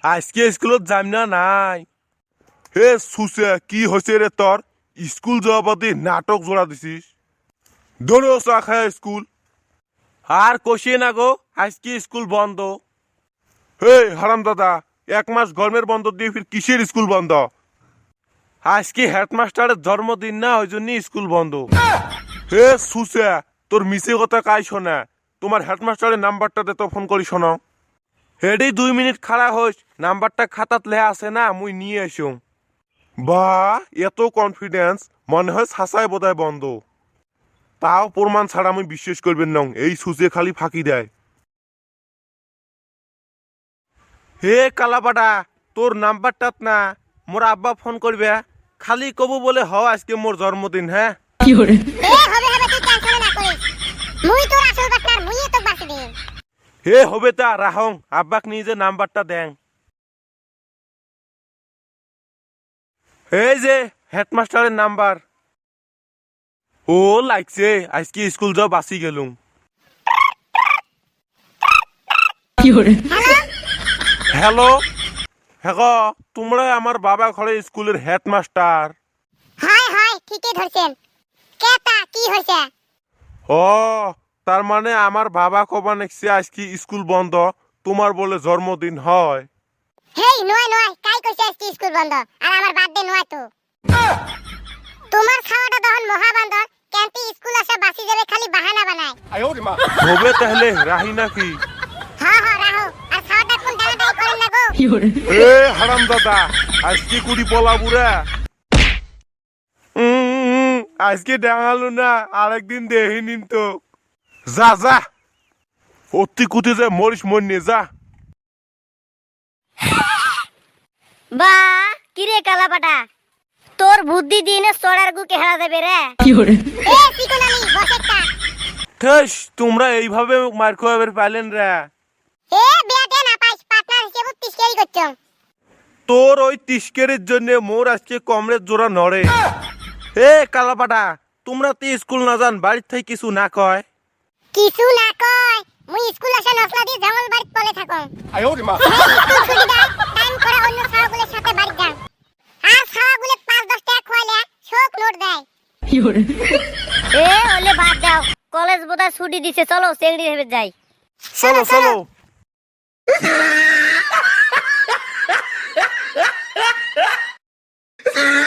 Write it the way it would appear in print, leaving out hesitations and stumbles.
আজকে স্কুলত যাম না নাই। হে সুসে কি হয়েছে রে তোর? স্কুল যাওয়া বাদে নাটক জোড়া দিছিস। দৌড়ো চা খায় স্কুল। আর কষিয়ে না গো, আজকে স্কুল বন্ধ। হে হারাম দাদা, 1 মাস গরমের বন্ধ দিয়ে ফির কিসের স্কুল বন্ধ? আজকে হেডমাস্টারের জন্মদিন না, ওই জন্য স্কুল বন্ধ। হে সুসে, তোর মিছে কথা কাই শোনা। তোমার হেডমাস্টারের নাম্বারটা দে তো, ফোন করি শোনো। হেডি 2 মিনিট খাড়া হইস, নাম্বারটা খাতাত লেহা আছে না, মুই নিয়ে আসুম। বাহ, এত কনফিডেন্স, মনে হয় ছাসায় বোধহয় বন্ধ। তাও প্রমাণ ছাড়া আমি বিশ্বাস করবেন নং, এই সুসে খালি ফাঁকি দেয়। হে কালাপাটা, তোর নাম্বারটাত না, মোর আব্বা ফোন করবে, খালি কবু বলে হ আজকে মোর জন্মদিন। হ্যাঁ এ হবে হবে, তুই টেনশন না করিস। মুই তোর আসল বাটনার, মুইয়ে তোক বাঁচি দিম। হে হবে তা রাহং, আব্বাক নিজে নাম্বারটা দেন। এই যে হেডমাস্টারের নাম্বার। ও লাগছে, আজকে স্কুল যাও বাঁচি গেলুম। হ্যালো হ্যাঁ, তোমরা আমার বাবা ঘরে স্কুলের হেডমাস্টার? হাই হাই, ঠিকই ধরছেন। কেতা কি হইছে? ও, তার মানে আমার বাবা কবা নেক্সে আজকে স্কুল বন্ধ, তোমার বলে জন্মদিন হয়। হেই নয় নয়, কাই কইছে আজকে স্কুল বন্ধ? আর আমার বার্থডে নয় তো। তোমার খাওয়াটা তখন মহাবান্দর, কেনটি স্কুল আসা বাসি যাবে খালি বাহানা বানায়। হবে তাহলে রাহি নাকি? হ্যাঁ হ্যাঁ রাহো, আর খাওয়াটা কোন দাঁড়াটাই করেন না গো। এ হারাম দাদা, আজকে কুড়ি পলাবুরা। আজকে ডাঙালো না, আরেকদিন দেহি নিন তো। যা যা, অতি কুতি যে মরিস মন নিয়ে যা। বা কিরে কালাপাটা, তোর বুদ্ধি দিনে সরার গুকে হেরা দেবে রে। এ সিকোনালি বসেটা। ঠেস, তোমরা এইভাবে মার খাওয়াবের পাইলেন রে? এ বিয়াতে না পাইস, পার্টনার হিসেবে তিসকেই করছো। তোর ওই তিস্কেরের জন্য মোর আজকে কমরের জোড়া নড়ে। এ কালাপাটা, তোমরা তো স্কুল না যান, বাড়ির থেকে কিছু না কয়? কিছু না কয়, মুই স্কুল আসা নসলা দিয়ে জঙ্গল বাড়িত পলে থাকো। টাইম করে অন্য ছাওয়াগুলোর সাথে বাড়ি যাও। আর ছাওয়াগুলো 5-10 টাকা খোয়ালে শোক নোট দেয়। এ ওলে বাদ দাও, কলেজ বোধহয় ছুটি দিছে, চলো চেংড়ি ভেবে যাই। চলো চলো।